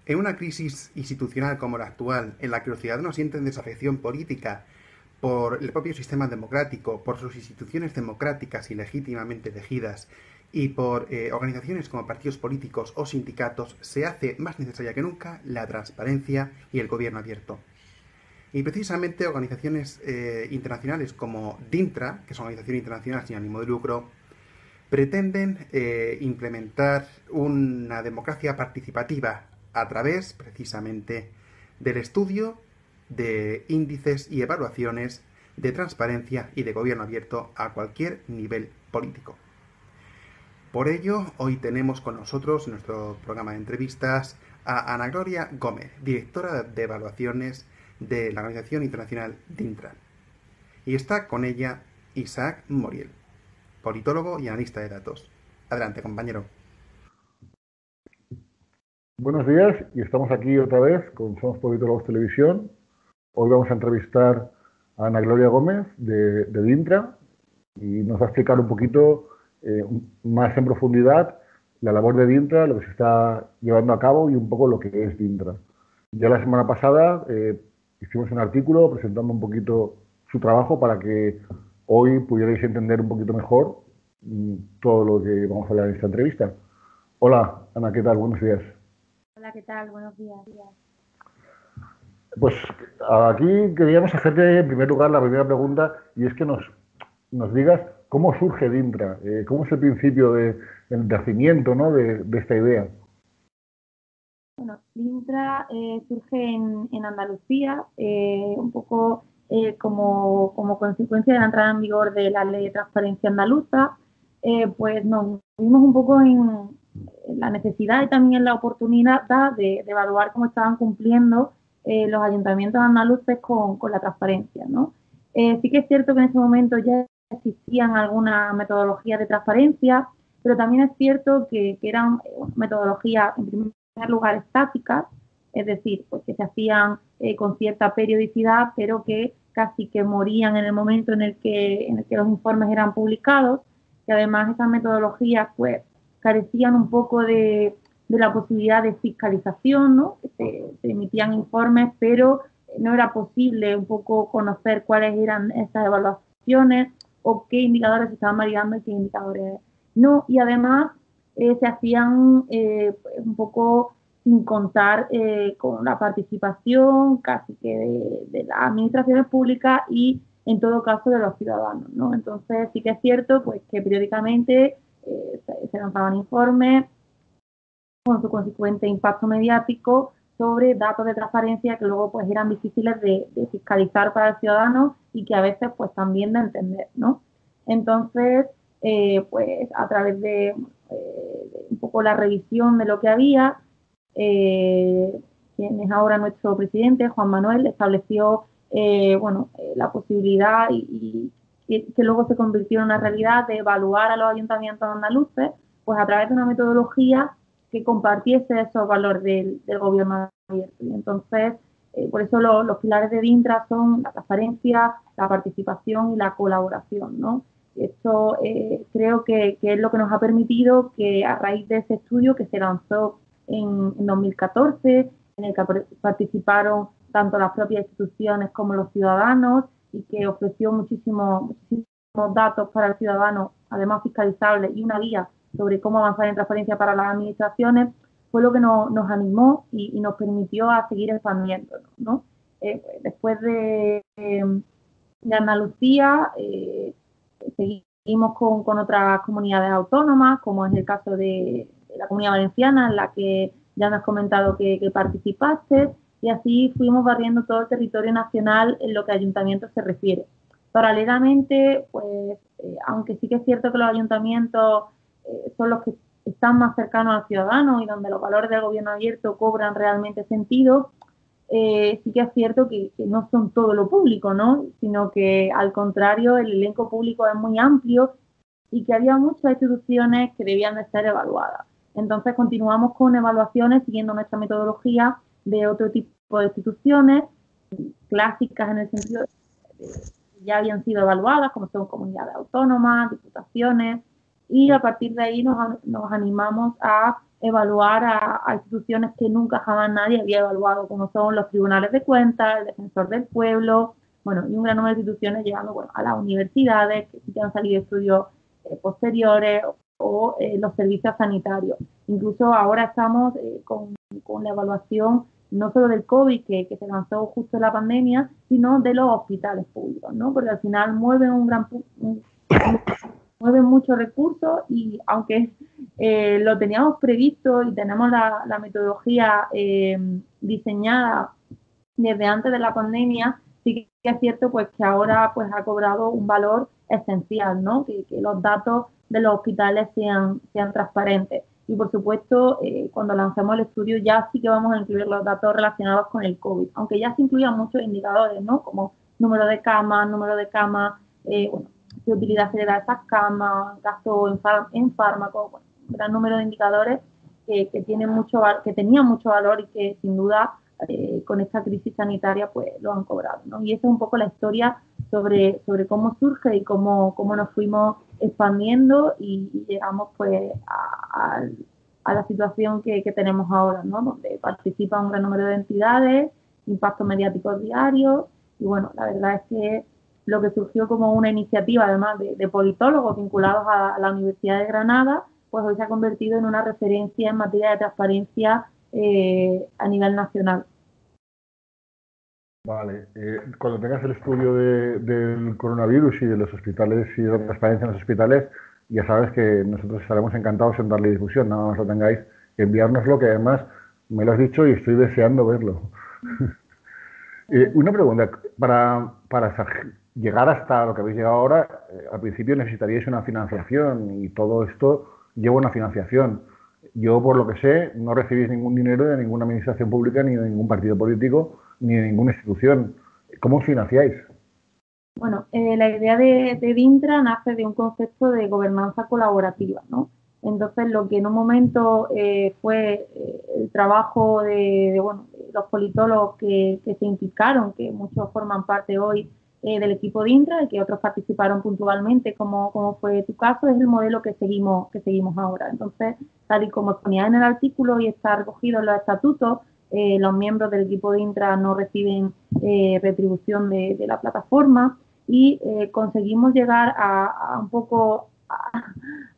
En una crisis institucional como la actual, en la que los ciudadanos sienten desafección política por el propio sistema democrático, por sus instituciones democráticas y legítimamente elegidas, y por organizaciones como partidos políticos o sindicatos, se hace más necesaria que nunca la transparencia y el gobierno abierto. Y precisamente organizaciones internacionales como DINTRA, que es una organización internacional sin ánimo de lucro, pretenden implementar una democracia participativa a través, precisamente, del estudio de índices y evaluaciones de transparencia y de gobierno abierto a cualquier nivel político. Por ello, hoy tenemos con nosotros en nuestro programa de entrevistas a Ana Gloria Gómez, directora de evaluaciones de la Organización Internacional DINTRA. Y está con ella Isaac Moriel, politólogo y analista de datos. Adelante, compañero. Buenos días, y estamos aquí otra vez con Somos Politólogos Televisión. Hoy vamos a entrevistar a Ana Gloria Gómez de DINTRA y nos va a explicar un poquito más en profundidad la labor de DINTRA, lo que se está llevando a cabo y un poco lo que es DINTRA. Ya la semana pasada hicimos un artículo presentando un poquito su trabajo para que hoy pudierais entender un poquito mejor todo lo que vamos a hablar en esta entrevista. Hola, Ana, ¿qué tal? Buenos días. Hola, ¿qué tal? Buenos días. Pues aquí queríamos hacerte en primer lugar la primera pregunta, y es que nos digas cómo surge DINTRA, cómo es el principio del nacimiento, ¿no?, de esta idea. Bueno, DINTRA surge en Andalucía, un poco como consecuencia de la entrada en vigor de la Ley de Transparencia Andaluza. Pues nos vimos un poco en la necesidad y también en la oportunidad de evaluar cómo estaban cumpliendo los ayuntamientos andaluces con la transparencia, ¿no? Sí que es cierto que en ese momento ya existían algunas metodologías de transparencia, pero también es cierto que eran metodologías, en primer lugar, estáticas, es decir, pues que se hacían con cierta periodicidad, pero que casi que morían en el momento en el que los informes eran publicados, y además esas metodologías pues carecían un poco de la posibilidad de fiscalización, ¿no? Se emitían informes, pero no era posible un poco conocer cuáles eran esas evaluaciones o qué indicadores se estaban validando y qué indicadores no. Y además se hacían un poco sin contar con la participación casi que de las administraciones públicas y en todo caso de los ciudadanos, ¿no? Entonces sí que es cierto pues que periódicamente se lanzaban informes con su consecuente impacto mediático sobre datos de transparencia que luego pues eran difíciles de fiscalizar para el ciudadano y que a veces pues también de entender, ¿no? Entonces, pues a través de un poco la revisión de lo que había, quien es ahora nuestro presidente, Juan Manuel, estableció la posibilidad y que luego se convirtió en una realidad de evaluar a los ayuntamientos andaluces pues a través de una metodología que compartiese esos valores del gobierno abierto. Y entonces, por eso los pilares de DINTRA son la transparencia, la participación y la colaboración, ¿no? Esto creo que es lo que nos ha permitido que a raíz de ese estudio que se lanzó en 2014, en el que participaron tanto las propias instituciones como los ciudadanos y que ofreció muchísimos datos para el ciudadano, además fiscalizables, y una guía sobre cómo avanzar en transparencia para las administraciones, fue lo que nos animó y nos permitió a seguir expandiéndonos, ¿no? Después de Andalucía, seguimos con otras comunidades autónomas, como es el caso de la Comunidad Valenciana, en la que ya me has comentado que participaste, y así fuimos barriendo todo el territorio nacional en lo que a ayuntamientos se refiere. Paralelamente, pues, aunque sí que es cierto que los ayuntamientos son los que están más cercanos al ciudadano y donde los valores del gobierno abierto cobran realmente sentido, sí que es cierto que no son todo lo público, ¿no? Sino que al contrario, el elenco público es muy amplio y que había muchas instituciones que debían de ser evaluadas. Entonces continuamos con evaluaciones siguiendo nuestra metodología de otro tipo de instituciones clásicas en el sentido de que ya habían sido evaluadas, como son comunidades autónomas, diputaciones, y a partir de ahí nos animamos a evaluar a instituciones que nunca jamás nadie había evaluado, como son los tribunales de cuentas, el defensor del pueblo, bueno, y un gran número de instituciones llegando, bueno, a las universidades, que sí que han salido estudios posteriores, o los servicios sanitarios. Incluso ahora estamos con la evaluación no solo del COVID, que se lanzó justo en la pandemia, sino de los hospitales públicos, ¿no? Porque al final mueven mueven muchos recursos y aunque lo teníamos previsto y tenemos la metodología diseñada desde antes de la pandemia, sí que es cierto pues que ahora pues ha cobrado un valor esencial, ¿no? Que los datos de los hospitales sean transparentes. Y por supuesto, cuando lancemos el estudio ya sí que vamos a incluir los datos relacionados con el COVID, aunque ya se incluyan muchos indicadores, ¿no? Como número de camas, bueno, qué utilidad se le da a esas camas, gasto en fármacos, bueno, un gran número de indicadores que tenían mucho valor y que sin duda con esta crisis sanitaria pues lo han cobrado, ¿no? Y esa es un poco la historia sobre cómo surge y cómo nos fuimos expandiendo y llegamos pues a la situación que tenemos ahora, ¿no? Donde participa un gran número de entidades, impactos mediáticos diarios y bueno, la verdad es que lo que surgió como una iniciativa además de politólogos vinculados a la Universidad de Granada, pues hoy se ha convertido en una referencia en materia de transparencia a nivel nacional. Vale, cuando tengas el estudio del coronavirus y de los hospitales y de la transparencia en los hospitales, ya sabes que nosotros estaremos encantados en darle difusión, nada más lo tengáis, enviárnoslo, que además me lo has dicho y estoy deseando verlo. Una pregunta, para llegar hasta lo que habéis llegado ahora, al principio necesitaríais una financiación y todo esto lleva una financiación. Yo, por lo que sé, no recibís ningún dinero de ninguna administración pública, ni de ningún partido político, ni de ninguna institución. ¿Cómo os financiáis? Bueno, la idea de DINTRA nace de un concepto de gobernanza colaborativa, ¿no? Entonces, lo que en un momento fue el trabajo de los politólogos que se implicaron, que muchos forman parte hoy del equipo DINTRA y que otros participaron puntualmente, como fue tu caso, es el modelo que seguimos ahora. Entonces, tal y como exponía en el artículo y está recogido en los estatutos, los miembros del equipo DINTRA no reciben retribución de la plataforma y conseguimos llegar a un poco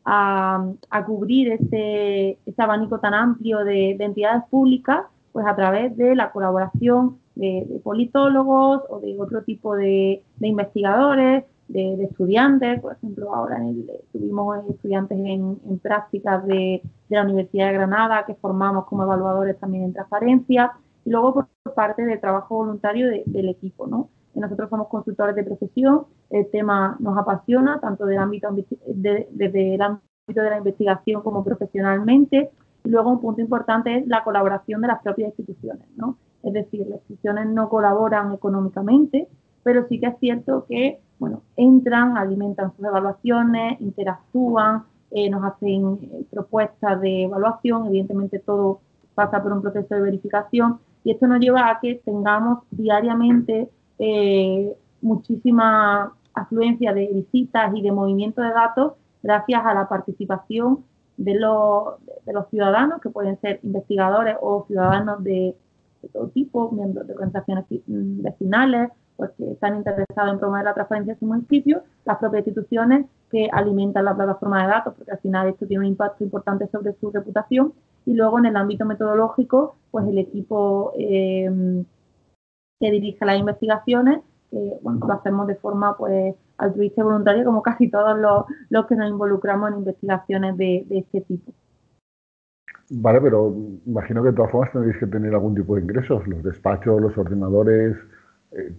a cubrir este abanico tan amplio de entidades públicas pues a través de la colaboración de politólogos o de otro tipo de investigadores, de estudiantes. Por ejemplo, ahora tuvimos estudiantes en prácticas de la Universidad de Granada que formamos como evaluadores también en transparencia, y luego por parte del trabajo voluntario del equipo, ¿no? Nosotros somos consultores de profesión, el tema nos apasiona tanto desde el ámbito de la investigación como profesionalmente, y luego un punto importante es la colaboración de las propias instituciones, ¿no? Es decir, las instituciones no colaboran económicamente, pero sí que es cierto que, bueno, entran, alimentan sus evaluaciones, interactúan, nos hacen propuestas de evaluación, evidentemente todo pasa por un proceso de verificación, y esto nos lleva a que tengamos diariamente muchísima afluencia de visitas y de movimiento de datos gracias a la participación de los ciudadanos, que pueden ser investigadores o ciudadanos de todo tipo, miembros de organizaciones vecinales, pues que están interesados en promover la transparencia en su municipio, las propias instituciones que alimentan la plataforma de datos, porque al final esto tiene un impacto importante sobre su reputación, y luego en el ámbito metodológico, pues el equipo que dirige las investigaciones, bueno, lo hacemos de forma pues altruista y voluntaria, como casi todos los que nos involucramos en investigaciones de este tipo. Vale, pero imagino que de todas formas tendréis que tener algún tipo de ingresos, los despachos, los ordenadores.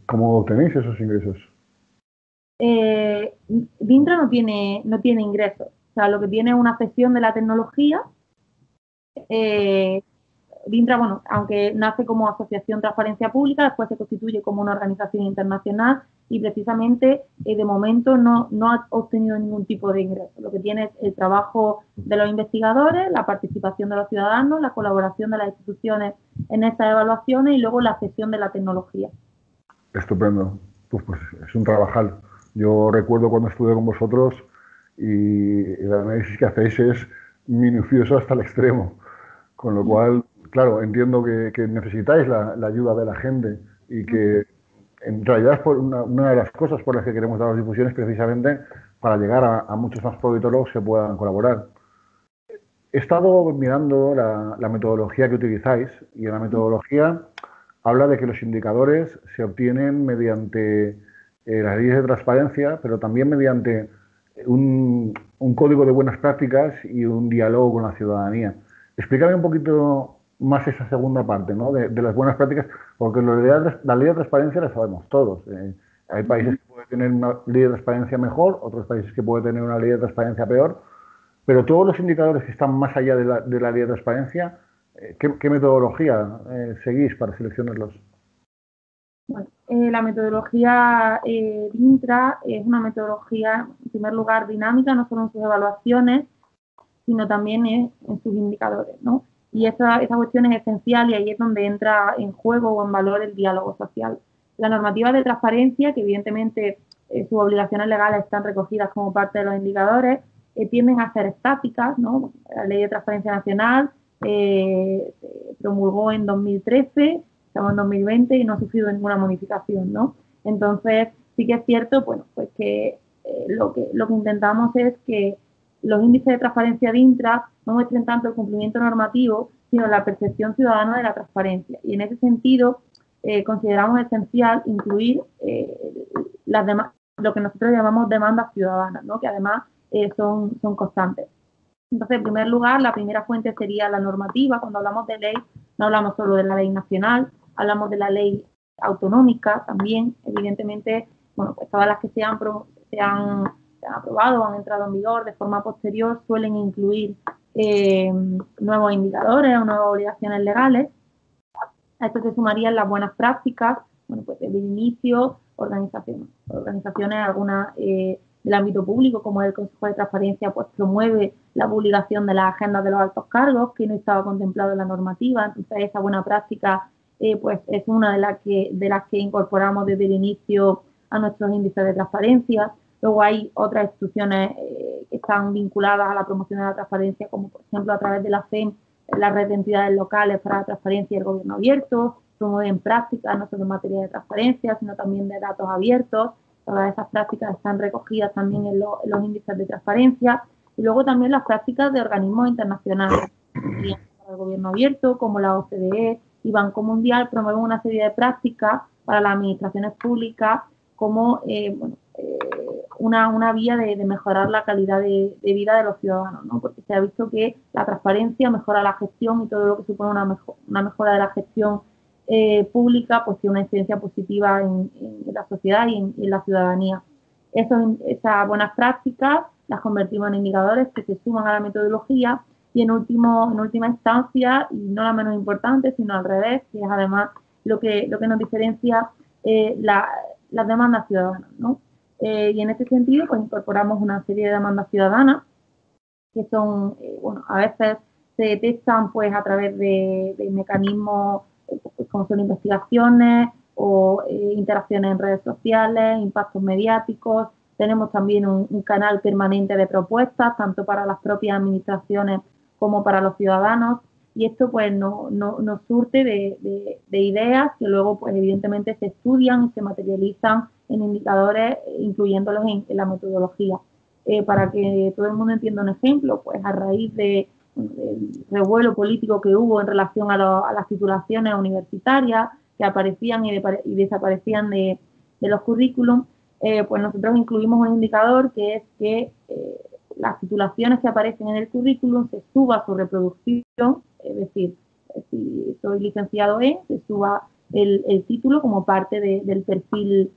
¿Cómo obtenéis esos ingresos? DINTRA no tiene ingresos, o sea, lo que tiene es una cesión de la tecnología. DINTRA, bueno, aunque nace como Asociación Transparencia Pública, después se constituye como una organización internacional y precisamente de momento no ha obtenido ningún tipo de ingreso. Lo que tiene es el trabajo de los investigadores, la participación de los ciudadanos, la colaboración de las instituciones en estas evaluaciones y luego la cesión de la tecnología. Estupendo. Pues es un trabajal. Yo recuerdo cuando estuve con vosotros y el análisis que hacéis es minucioso hasta el extremo. Con lo cual, claro, entiendo que necesitáis la ayuda de la gente y que en realidad es por una de las cosas por las que queremos dar las difusiones precisamente para llegar a muchos más politólogos que puedan colaborar. He estado mirando la metodología que utilizáis y en la metodología habla de que los indicadores se obtienen mediante las leyes de transparencia, pero también mediante un código de buenas prácticas y un diálogo con la ciudadanía. Explícame un poquito más esa segunda parte, ¿no? De las buenas prácticas, porque la ley de transparencia la sabemos todos. Hay países que pueden tener una ley de transparencia mejor, otros países que pueden tener una ley de transparencia peor, pero todos los indicadores que están más allá de la ley de transparencia, ¿qué metodología seguís para seleccionarlos? Bueno, la metodología DINTRA es una metodología, en primer lugar, dinámica, no solo en sus evaluaciones, sino también en sus indicadores, ¿no? Y esa cuestión es esencial y ahí es donde entra en juego o en valor el diálogo social. La normativa de transparencia, que evidentemente sus obligaciones legales están recogidas como parte de los indicadores, tienden a ser estáticas, ¿no? La Ley de Transparencia Nacional se promulgó en 2013, estamos en 2020 y no ha sufrido ninguna modificación, ¿no? Entonces, sí que es cierto, bueno, pues que lo que intentamos es que los índices de transparencia de Intra no muestren tanto el cumplimiento normativo, sino la percepción ciudadana de la transparencia. Y en ese sentido, consideramos esencial incluir lo que nosotros llamamos demandas ciudadanas, ¿no? Que además son constantes. Entonces, en primer lugar, la primera fuente sería la normativa. Cuando hablamos de ley, no hablamos solo de la ley nacional, hablamos de la ley autonómica también. Evidentemente, bueno, pues todas las que se han aprobado o han entrado en vigor de forma posterior suelen incluir nuevos indicadores o nuevas obligaciones legales. A esto se sumarían las buenas prácticas, bueno, pues desde el inicio, organizaciones algunas del ámbito público, como el Consejo de Transparencia, pues promueve la publicación de las agendas de los altos cargos, que no estaba contemplado en la normativa. Entonces, esa buena práctica pues es una de las que incorporamos desde el inicio a nuestros índices de transparencia. Luego hay otras instituciones que están vinculadas a la promoción de la transparencia, como por ejemplo a través de la FEM, la red de entidades locales para la transparencia y el gobierno abierto, promueven prácticas no solo en materia de transparencia, sino también de datos abiertos. Todas esas prácticas están recogidas también en los índices de transparencia. Y luego también las prácticas de organismos internacionales, para el gobierno abierto, como la OCDE y Banco Mundial, promueven una serie de prácticas para las administraciones públicas como una vía de mejorar la calidad de vida de los ciudadanos, ¿no? Porque se ha visto que la transparencia mejora la gestión y todo lo que supone una mejora de la gestión pública, pues tiene una incidencia positiva en la sociedad y en la ciudadanía. Esas buenas prácticas las convertimos en indicadores que se suman a la metodología y en última instancia, y no la menos importante, sino al revés, que es además lo que nos diferencia las demandas ciudadanas, ¿no? Y en ese sentido, pues incorporamos una serie de demandas ciudadanas que son, bueno, a veces se detectan pues a través de mecanismos como son investigaciones o interacciones en redes sociales, impactos mediáticos. Tenemos también un canal permanente de propuestas, tanto para las propias administraciones como para los ciudadanos. Y esto pues nos surte de ideas que luego pues evidentemente se estudian y se materializan en indicadores, incluyéndolos en la metodología. Para que todo el mundo entienda un ejemplo, pues a raíz del revuelo político que hubo en relación a las titulaciones universitarias que aparecían y desaparecían de los currículums, pues nosotros incluimos un indicador que es que las titulaciones que aparecen en el currículum se suba su reproducción, es decir, si soy licenciado en, se suba el título como parte del perfil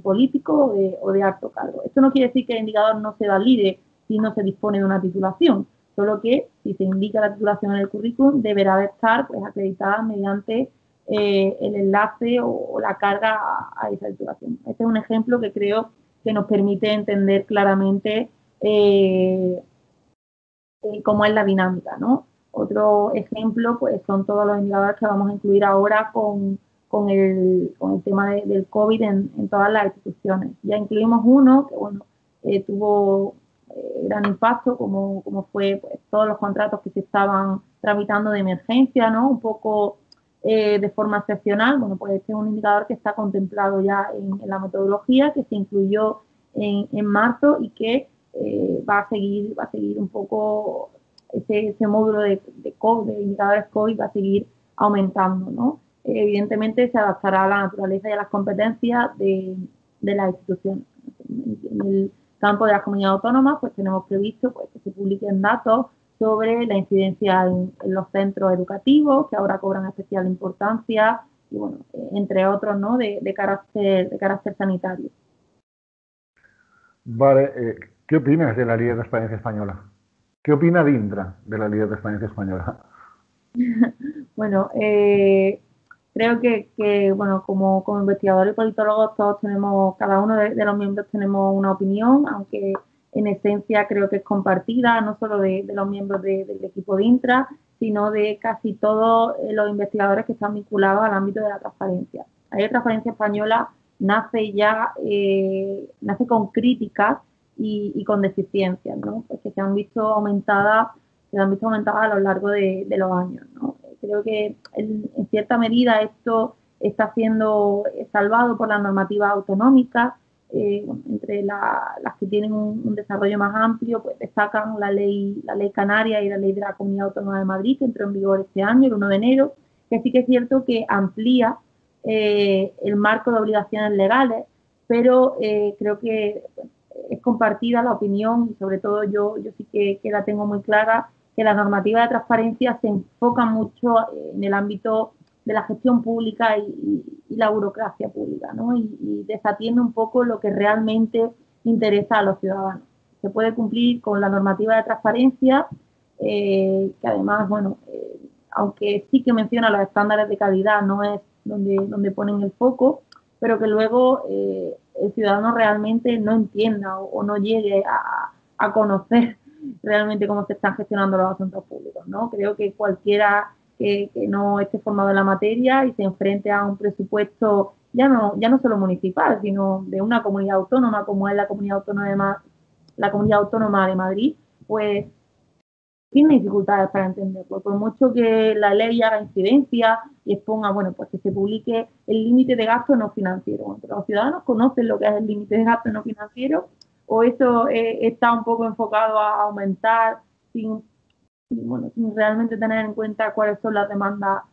político o de alto cargo. Esto no quiere decir que el indicador no se valide si no se dispone de una titulación, solo que si se indica la titulación en el currículum deberá de estar pues, acreditada mediante el enlace o la carga a esa titulación. Este es un ejemplo que creo que nos permite entender claramente cómo es la dinámica, ¿no? Otro ejemplo pues son todos los indicadores que vamos a incluir ahora con el tema del COVID en todas las instituciones. Ya incluimos uno que, bueno, tuvo gran impacto, como fue pues, todos los contratos que se estaban tramitando de emergencia, ¿no? Un poco de forma excepcional. Bueno, pues este es un indicador que está contemplado ya en la metodología, que se incluyó en marzo y que va a seguir un poco ese módulo de indicadores COVID va a seguir aumentando, ¿no? Evidentemente se adaptará a la naturaleza y a las competencias de las instituciones. En el campo de las comunidades autónomas, pues tenemos previsto pues, que se publiquen datos sobre la incidencia en los centros educativos, que ahora cobran especial importancia, y bueno, entre otros, ¿no? de carácter sanitario. Vale, ¿qué opinas de la Ley de Transparencia Española? ¿Qué opina Dintra de la Ley de Transparencia Española? Bueno, creo que bueno, como investigadores y politólogos todos tenemos, cada uno de los miembros tenemos una opinión, aunque en esencia creo que es compartida, no solo de los miembros del equipo de Intra, sino de casi todos los investigadores que están vinculados al ámbito de la transparencia. La Ley de Transparencia Española nace con críticas y con deficiencias, ¿no? Pues que se han visto aumentadas a lo largo de los años, ¿no? Creo que en cierta medida esto está siendo salvado por las normativas autonómicas, entre las que tienen un desarrollo más amplio, pues destacan la ley canaria y la ley de la Comunidad Autónoma de Madrid, que entró en vigor este año, el 1 de enero, que sí que es cierto que amplía el marco de obligaciones legales, pero creo que es compartida la opinión, y sobre todo yo sí que la tengo muy clara, que la normativa de transparencia se enfoca mucho en el ámbito de la gestión pública y la burocracia pública, ¿no? Y desatiende un poco lo que realmente interesa a los ciudadanos. Se puede cumplir con la normativa de transparencia, que además, bueno, aunque sí que menciona los estándares de calidad, no es donde ponen el foco, pero que luego el ciudadano realmente no entienda o no llegue a conocer realmente cómo se están gestionando los asuntos públicos, ¿no? Creo que cualquiera que no esté formado en la materia y se enfrente a un presupuesto ya no solo municipal, sino de una comunidad autónoma como es la Comunidad Autónoma de Madrid, pues tiene dificultades para entenderlo. Por mucho que la ley haga incidencia y exponga, bueno, pues que se publique el límite de gasto no financiero. Bueno, pero los ciudadanos conocen lo que es el límite de gasto no financiero, o eso está un poco enfocado a aumentar sin realmente tener en cuenta cuáles son las demandas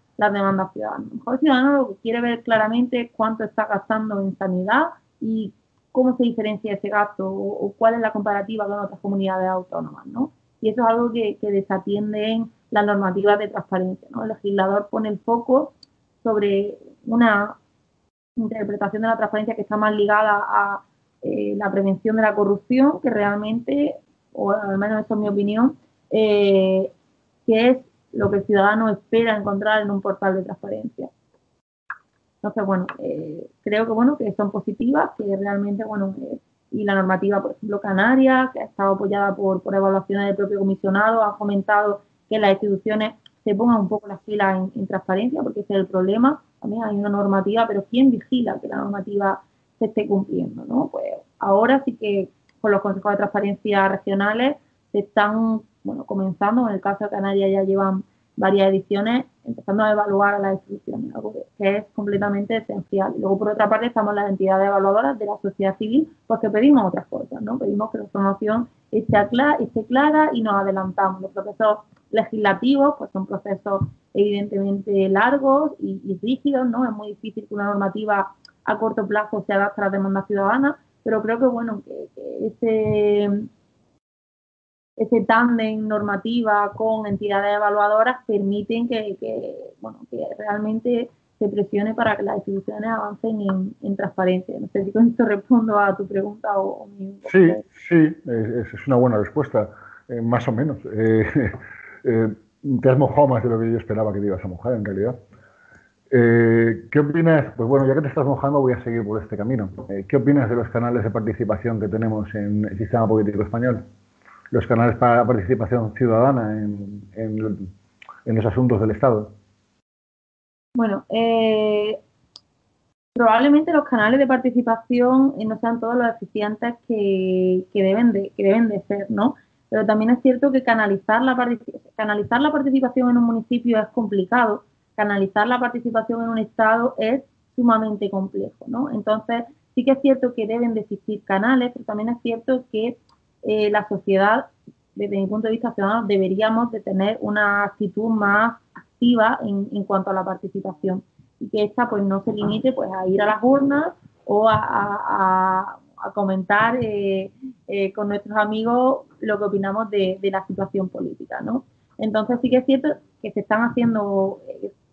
ciudadanas. Mejor el ciudadano lo que quiere ver claramente es cuánto está gastando en sanidad y cómo se diferencia ese gasto o cuál es la comparativa con otras comunidades autónomas, ¿no? Y eso es algo que desatienden las normativas de transparencia, ¿no? El legislador pone el foco sobre una interpretación de la transparencia que está más ligada a la prevención de la corrupción, que realmente, o al menos eso es mi opinión, que es lo que el ciudadano espera encontrar en un portal de transparencia. Entonces, bueno, creo que son positivas, que realmente, y la normativa, por ejemplo, canaria, que ha estado apoyada por evaluaciones del propio comisionado, ha fomentado que las instituciones se pongan un poco las pilas en transparencia, porque ese es el problema. También hay una normativa, pero ¿quién vigila que la normativa se esté cumpliendo, ¿no? Pues ahora sí que con los consejos de transparencia regionales se están, comenzando, en el caso de Canarias ya llevan varias ediciones, empezando a evaluar a las instituciones, algo que es completamente esencial. Luego, por otra parte, estamos las entidades evaluadoras de la sociedad civil, pues que pedimos otras cosas, ¿no? Pedimos que la información esté clara y nos adelantamos. Los procesos legislativos, pues son procesos evidentemente largos y rígidos, ¿no? Es muy difícil que una normativa a corto plazo se adapte a las demandas ciudadanas, pero creo que ese tándem normativa con entidades evaluadoras permiten que realmente se presione para que las instituciones avancen en transparencia. No sé si con esto respondo a tu pregunta o mi... Sí, es una buena respuesta, más o menos. Te has mojado más de lo que yo esperaba que te ibas a mojar, en realidad. ¿Qué opinas? Pues bueno, ya que te estás mojando, voy a seguir por este camino. ¿Qué opinas de los canales de participación que tenemos en el sistema político español? Los canales para participación ciudadana en los asuntos del Estado. Bueno, Probablemente los canales de participación no sean todos los eficientes que deben de ser, ¿no? Pero también es cierto que canalizar la participación en un municipio es complicado, canalizar la participación en un estado es sumamente complejo, ¿no? Entonces, sí que es cierto que deben de existir canales, pero también es cierto que la sociedad, desde mi punto de vista ciudadano, deberíamos de tener una actitud más activa en cuanto a la participación y que esta pues no se limite pues a ir a las urnas o a comentar con nuestros amigos lo que opinamos de la situación política, ¿no? Entonces sí que es cierto que se están haciendo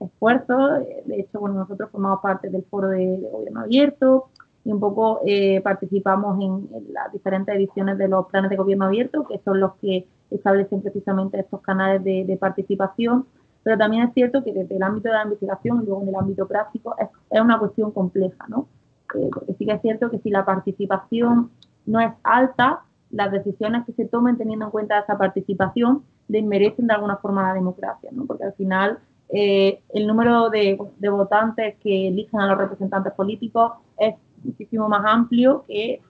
esfuerzos, de hecho, bueno, nosotros formamos parte del foro de gobierno abierto y un poco participamos en las diferentes ediciones de los planes de gobierno abierto, que son los que establecen precisamente estos canales de participación, pero también es cierto que desde el ámbito de la investigación y luego en el ámbito práctico es una cuestión compleja, ¿no? Porque sí que es cierto que si la participación no es alta, las decisiones que se tomen teniendo en cuenta esa participación desmerecen de alguna forma la democracia, ¿no? Porque al final el número de votantes que eligen a los representantes políticos es muchísimo más amplio que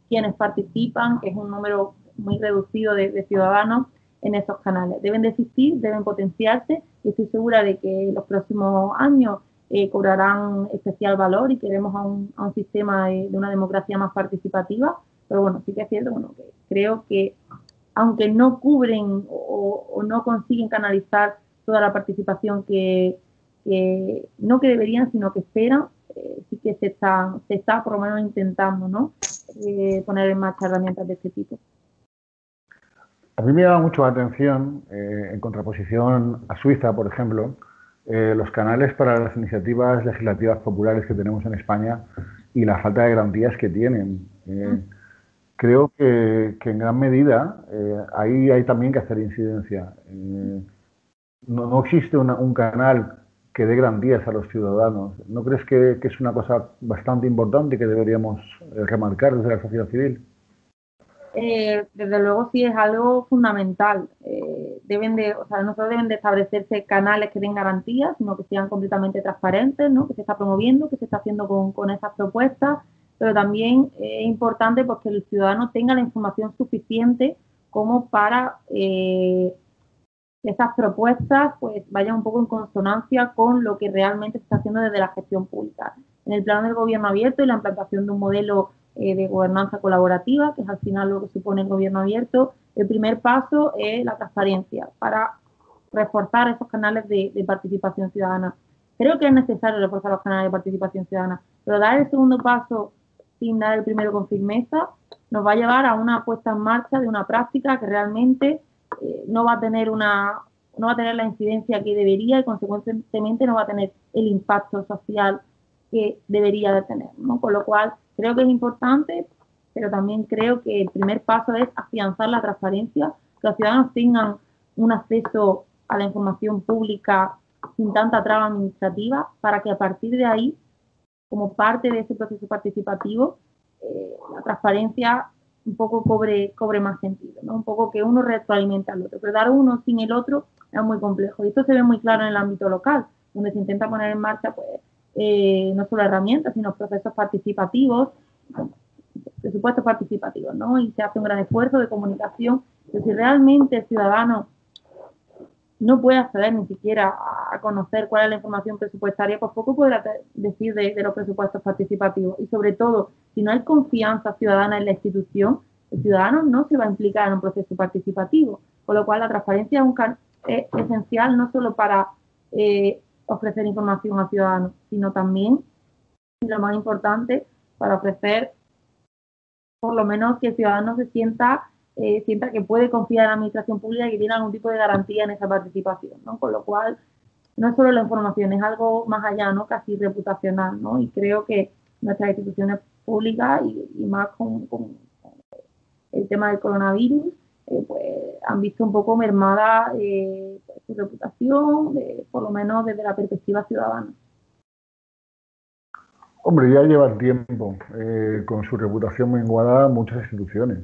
quienes participan, que es un número muy reducido de ciudadanos en esos canales. Deben de existir, deben potenciarse y estoy segura de que en los próximos años cobrarán especial valor y queremos a un sistema de una democracia más participativa, pero bueno, sí que es cierto, bueno, que creo que aunque no cubren o no consiguen canalizar toda la participación no que deberían, sino que esperan, sí que se está por lo menos intentando, ¿no? Poner en marcha herramientas de este tipo. A mí me llama mucho la atención, en contraposición a Suiza, por ejemplo, los canales para las iniciativas legislativas populares que tenemos en España y la falta de garantías que tienen. Creo que en gran medida ahí hay también que hacer incidencia. No existe un canal que dé garantías a los ciudadanos. ¿No crees que es una cosa bastante importante que deberíamos remarcar desde la sociedad civil? Desde luego sí es algo fundamental. No solo deben de establecerse canales que den garantías, sino que sean completamente transparentes, ¿no? Que se está promoviendo, que se está haciendo con esas propuestas, pero también es importante pues, que el ciudadano tenga la información suficiente como para que esas propuestas pues vayan un poco en consonancia con lo que realmente se está haciendo desde la gestión pública. En el plano del gobierno abierto y la implantación de un modelo de gobernanza colaborativa, que es al final lo que supone el gobierno abierto, el primer paso es la transparencia para reforzar esos canales de participación ciudadana. Creo que es necesario reforzar los canales de participación ciudadana, pero dar el segundo paso sin dar el primero con firmeza nos va a llevar a una puesta en marcha de una práctica que realmente no va a tener la incidencia que debería y consecuentemente no va a tener el impacto social que debería de tener, ¿no? Con lo cual creo que es importante, pero también creo que el primer paso es afianzar la transparencia, que los ciudadanos tengan un acceso a la información pública sin tanta traba administrativa, para que a partir de ahí, como parte de ese proceso participativo, la transparencia un poco cobre más sentido, ¿no? Un poco que uno retroalimenta al otro, pero dar uno sin el otro es muy complejo. Y esto se ve muy claro en el ámbito local, donde se intenta poner en marcha pues, no solo herramientas, sino procesos participativos, presupuestos participativos, ¿no? Y se hace un gran esfuerzo de comunicación. Pero si realmente el ciudadano no puede acceder ni siquiera a conocer cuál es la información presupuestaria, pues poco podrá decir de los presupuestos participativos. Y sobre todo, si no hay confianza ciudadana en la institución, el ciudadano no se va a implicar en un proceso participativo. Con lo cual, la transparencia es esencial no solo para ofrecer información a ciudadanos, sino también, y lo más importante, para ofrecer por lo menos que el ciudadano se sienta que puede confiar en la administración pública y que tiene algún tipo de garantía en esa participación, ¿no? Con lo cual, no es solo la información, es algo más allá, ¿no? Casi reputacional, ¿no? Y creo que nuestras instituciones públicas y más con el tema del coronavirus, pues han visto un poco mermada su reputación, por lo menos desde la perspectiva ciudadana. Hombre, ya llevan tiempo con su reputación menguada muchas instituciones.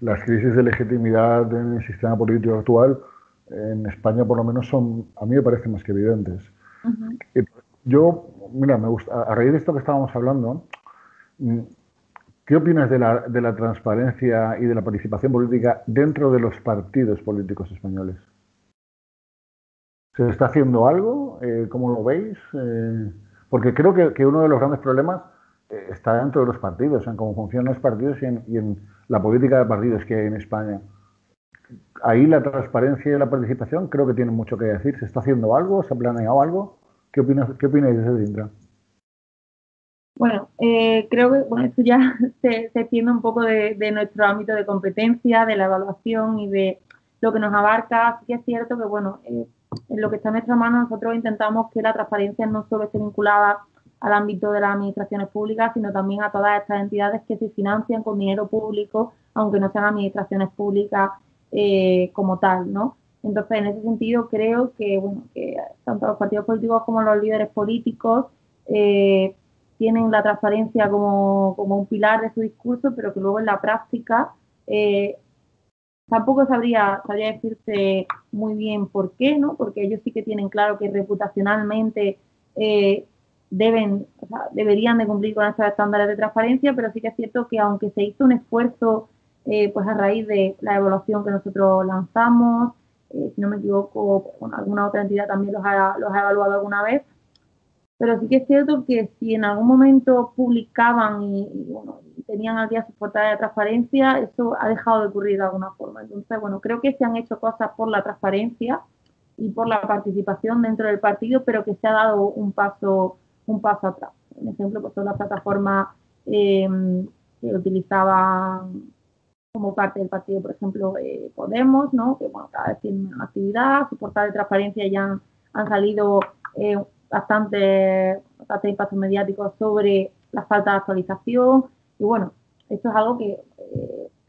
Las crisis de legitimidad en el sistema político actual en España por lo menos son, a mí me parecen más que evidentes. Yo mira, me gusta, a raíz de esto que estábamos hablando, mm, ¿qué opinas de la transparencia y de la participación política dentro de los partidos políticos españoles? ¿Se está haciendo algo? ¿Cómo lo veis? Porque creo que uno de los grandes problemas está dentro de los partidos, en cómo funcionan los partidos y en la política de partidos que hay en España. Ahí la transparencia y la participación creo que tienen mucho que decir. ¿Se está haciendo algo? ¿Se ha planeado algo? ¿Qué opináis de eso, Indra? Bueno, creo que bueno, esto ya se extiende un poco de nuestro ámbito de competencia, de la evaluación y de lo que nos abarca. Así que es cierto que, bueno, en lo que está en nuestra mano nosotros intentamos que la transparencia no solo esté vinculada al ámbito de las administraciones públicas, sino también a todas estas entidades que se financian con dinero público, aunque no sean administraciones públicas como tal, ¿no? Entonces, en ese sentido, creo que, bueno, que tanto los partidos políticos como los líderes políticos tienen la transparencia como un pilar de su discurso, pero que luego en la práctica tampoco sabría decirte muy bien por qué, ¿no? Porque ellos sí que tienen claro que reputacionalmente deberían de cumplir con estos estándares de transparencia, pero sí que es cierto que aunque se hizo un esfuerzo pues a raíz de la evaluación que nosotros lanzamos, si no me equivoco, bueno, alguna otra entidad también los ha evaluado alguna vez, pero sí que es cierto que si en algún momento publicaban bueno, tenían al día sus portales de transparencia, eso ha dejado de ocurrir de alguna forma. Entonces, bueno, creo que se han hecho cosas por la transparencia y por la participación dentro del partido, pero que se ha dado un paso atrás. Un ejemplo, pues son las plataformas que utilizaban como parte del partido, por ejemplo, Podemos, ¿no? Que bueno, cada vez tienen más actividad, su portal de transparencia ya han salido bastante impactos mediáticos sobre la falta de actualización y bueno, esto es algo que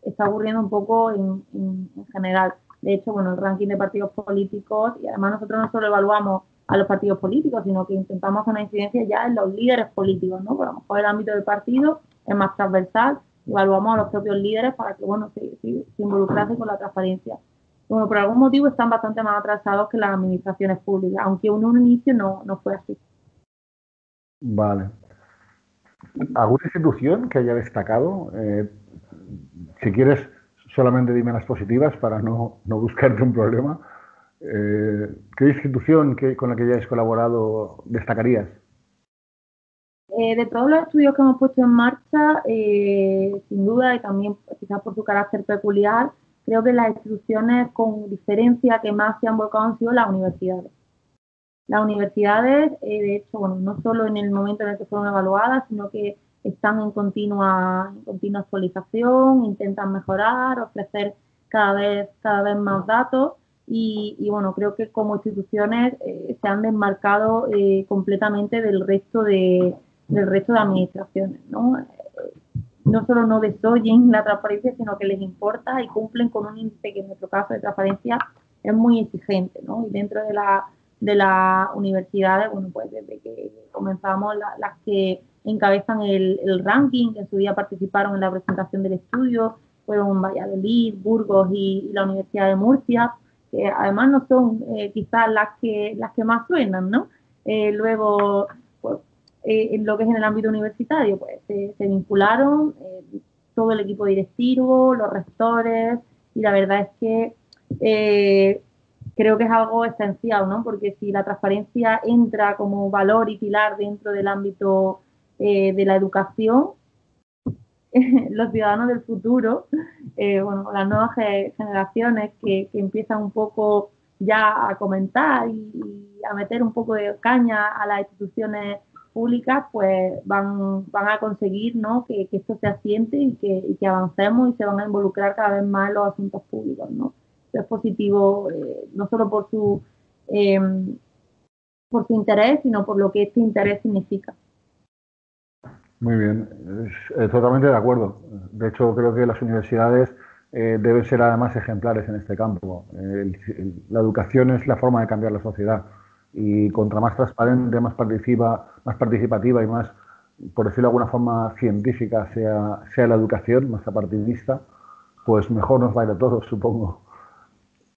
está ocurriendo un poco en general. De hecho, bueno, el ranking de partidos políticos y además nosotros no solo evaluamos a los partidos políticos, sino que intentamos hacer una incidencia ya en los líderes políticos, ¿no? Por lo mejor el ámbito del partido es más transversal, evaluamos a los propios líderes para que, bueno, se involucrasen con la transparencia. Bueno, por algún motivo están bastante más atrasados que las administraciones públicas, aunque en un inicio no fue así. Vale. ¿Alguna institución que haya destacado? Si quieres, solamente dime las positivas para no buscarte un problema. ¿Qué institución con la que hayáis colaborado destacarías? De todos los estudios que hemos puesto en marcha, sin duda, y también quizás por su carácter peculiar, creo que las instituciones con diferencia que más se han volcado han sido las universidades. Las universidades, de hecho, bueno, no solo en el momento en el que fueron evaluadas, sino que están en continua actualización, intentan mejorar, ofrecer cada vez más datos y bueno, creo que como instituciones se han desmarcado completamente del resto de administraciones, ¿no? No solo no desoyen la transparencia, sino que les importa y cumplen con un índice que en nuestro caso de transparencia es muy exigente, ¿no? Y dentro de las universidades, bueno, pues desde que comenzamos, las que encabezan el ranking, que en su día participaron en la presentación del estudio, fueron Valladolid, Burgos y la Universidad de Murcia, que además no son quizás las que más suenan, ¿no? Luego, pues, en lo que es en el ámbito universitario, pues se vincularon todo el equipo directivo, los rectores, y la verdad es que creo que es algo esencial, ¿no? Porque si la transparencia entra como valor y pilar dentro del ámbito de la educación, los ciudadanos del futuro, bueno, las nuevas generaciones que empiezan un poco ya a comentar y a meter un poco de caña a las instituciones públicas, pues van a conseguir, ¿no? que esto se asiente y que avancemos y se van a involucrar cada vez más en los asuntos públicos, ¿no? Esto es positivo no solo por su interés, sino por lo que este interés significa. Muy bien, totalmente de acuerdo. De hecho, creo que las universidades deben ser además ejemplares en este campo. La educación es la forma de cambiar la sociedad y contra más transparente, más participativa y más, por decirlo de alguna forma, científica sea la educación, más apartidista, pues mejor nos va a ir a todos, supongo.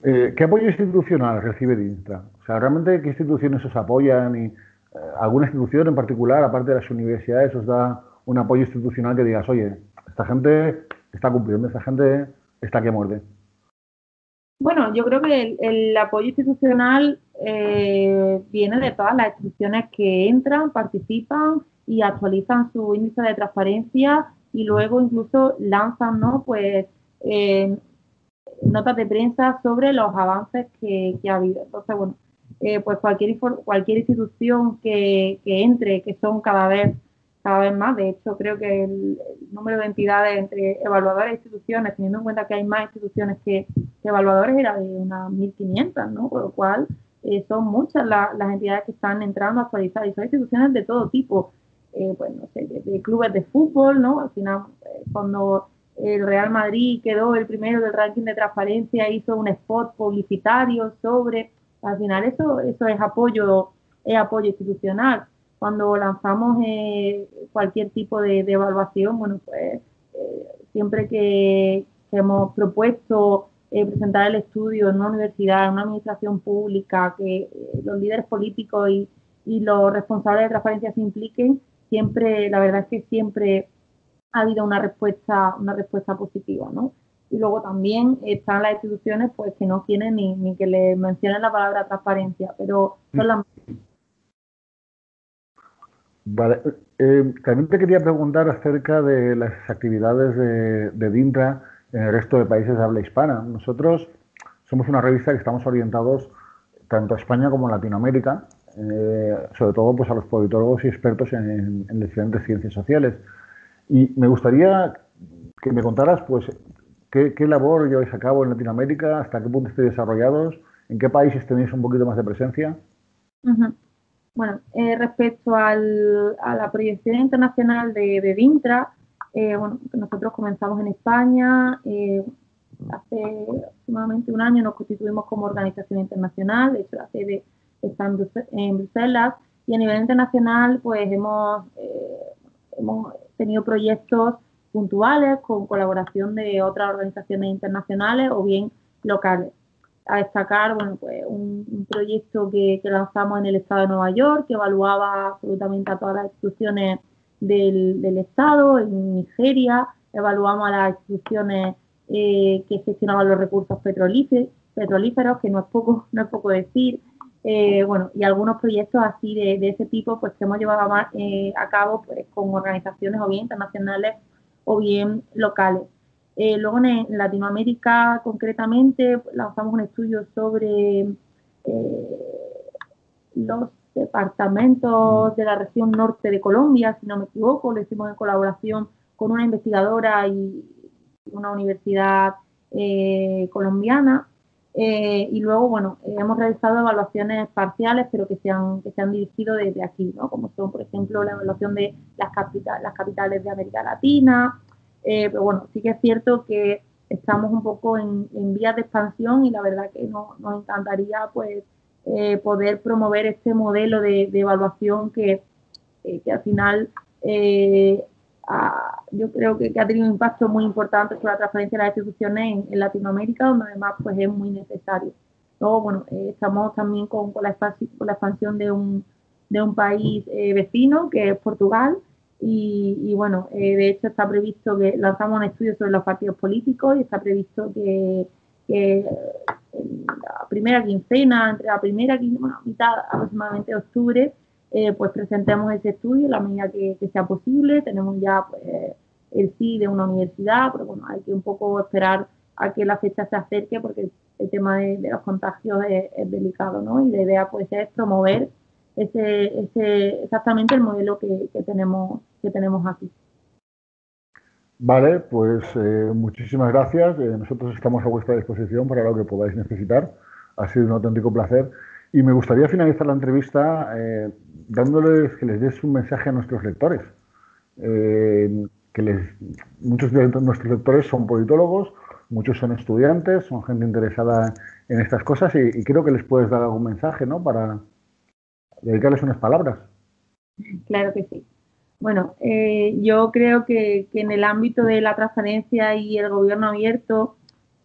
¿Qué apoyo institucional recibe DINTRA? O sea, ¿realmente qué instituciones os apoyan y ¿Alguna institución en particular, aparte de las universidades, os da un apoyo institucional que digas, oye, esta gente está cumpliendo, esta gente está que muerde? Bueno, yo creo que el apoyo institucional viene de todas las instituciones que entran, participan y actualizan su índice de transparencia y luego incluso lanzan, ¿no? Pues notas de prensa sobre los avances que ha habido. Entonces, bueno, pues cualquier institución que entre, que son cada vez más, de hecho creo que el número de entidades entre evaluadores e instituciones, teniendo en cuenta que hay más instituciones que evaluadores, era de unas 1.500, ¿no? Por lo cual son muchas las entidades que están entrando a actualizar y son instituciones de todo tipo, pues no sé, de clubes de fútbol, ¿no? Al final, cuando el Real Madrid quedó el primero del ranking de transparencia, hizo un spot publicitario sobre, al final eso es apoyo institucional. Cuando lanzamos cualquier tipo de evaluación, bueno, pues siempre que hemos propuesto presentar el estudio en una universidad, en una administración pública, que los líderes políticos y los responsables de transparencia se impliquen, siempre, la verdad es que siempre ha habido una respuesta positiva, ¿no? Y luego también están las instituciones pues que no quieren ni que le mencionen la palabra transparencia, pero son las... Vale. También te quería preguntar acerca de las actividades de DINRA en el resto de países de habla hispana. Nosotros somos una revista que estamos orientados tanto a España como a Latinoamérica, sobre todo pues a los politólogos y expertos en diferentes ciencias sociales. Y me gustaría que me contaras, pues, qué labor lleváis a cabo en Latinoamérica, hasta qué punto estáis desarrollados, en qué países tenéis un poquito más de presencia. Uh-huh. Bueno, respecto a la proyección internacional de DINTRA, bueno, nosotros comenzamos en España, hace aproximadamente un año nos constituimos como organización internacional, de hecho la sede está en Bruselas, y a nivel internacional pues hemos tenido proyectos puntuales con colaboración de otras organizaciones internacionales o bien locales. A destacar, bueno, pues un proyecto que lanzamos en el estado de Nueva York, que evaluaba absolutamente a todas las instituciones del estado, en Nigeria, evaluamos a las instituciones que gestionaban los recursos petrolíferos, que no es poco decir, bueno, y algunos proyectos así de ese tipo, pues que hemos llevado a cabo pues, con organizaciones o bien internacionales o bien locales. Luego en Latinoamérica, concretamente, lanzamos un estudio sobre los departamentos de la región norte de Colombia, si no me equivoco, lo hicimos en colaboración con una investigadora y una universidad colombiana. Y luego, bueno, hemos realizado evaluaciones parciales, pero que se han dirigido desde aquí, ¿no? Como son, por ejemplo, la evaluación de las capitales de América Latina. Pero bueno, sí que es cierto que estamos un poco en vías de expansión y la verdad que nos encantaría pues poder promover este modelo de evaluación que al final yo creo que ha tenido un impacto muy importante sobre la transparencia de las instituciones en Latinoamérica, donde además pues es muy necesario. Luego, bueno, estamos también con la expansión de un país vecino, que es Portugal, y bueno, de hecho está previsto que lanzamos un estudio sobre los partidos políticos y está previsto que en la primera quincena, entre la primera quincena, mitad aproximadamente de octubre, pues presentemos ese estudio en la medida que sea posible. Tenemos ya pues, el sí de una universidad, pero bueno, hay que un poco esperar a que la fecha se acerque porque el tema de los contagios es delicado, ¿no? Y la idea pues es promover exactamente el modelo que tenemos aquí. Vale, pues muchísimas gracias. Nosotros estamos a vuestra disposición para lo que podáis necesitar. Ha sido un auténtico placer. Y me gustaría finalizar la entrevista dándoles que les des un mensaje a nuestros lectores. Muchos de nuestros lectores son politólogos, muchos son estudiantes, son gente interesada en estas cosas y creo que les puedes dar algún mensaje, ¿no? Para dedicarles unas palabras. Claro que sí. Bueno, yo creo que en el ámbito de la transparencia y el gobierno abierto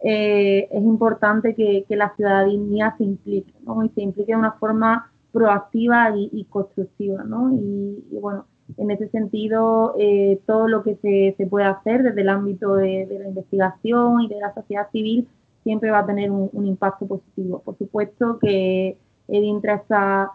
es importante que la ciudadanía se implique, ¿no? Y se implique de una forma proactiva y constructiva, ¿no? Y bueno, en ese sentido, todo lo que se puede hacer desde el ámbito de la investigación y de la sociedad civil siempre va a tener un impacto positivo. Por supuesto que el Intra está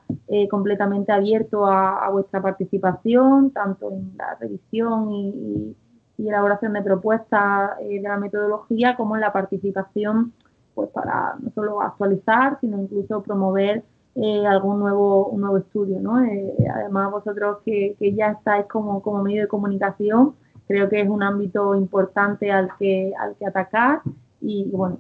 completamente abierto a vuestra participación, tanto en la revisión y elaboración de propuestas de la metodología, como en la participación pues para no solo actualizar, sino incluso promover un nuevo estudio, ¿no? Además, vosotros que ya estáis como medio de comunicación, creo que es un ámbito importante al que atacar. Y bueno,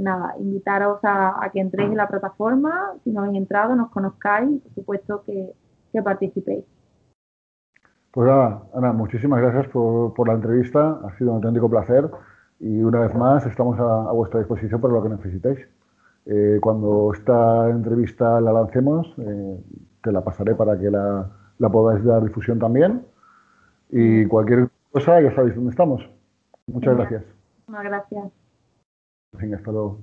nada, invitaros a que entréis en la plataforma, si no habéis entrado, nos conozcáis y por supuesto que participéis. Pues nada, Ana, muchísimas gracias por la entrevista, ha sido un auténtico placer y una vez más estamos a vuestra disposición para lo que necesitéis. Cuando esta entrevista la lancemos, te la pasaré para que la podáis dar difusión también y cualquier cosa ya sabéis dónde estamos. Muchas gracias. Muchas gracias. Venga, hasta luego.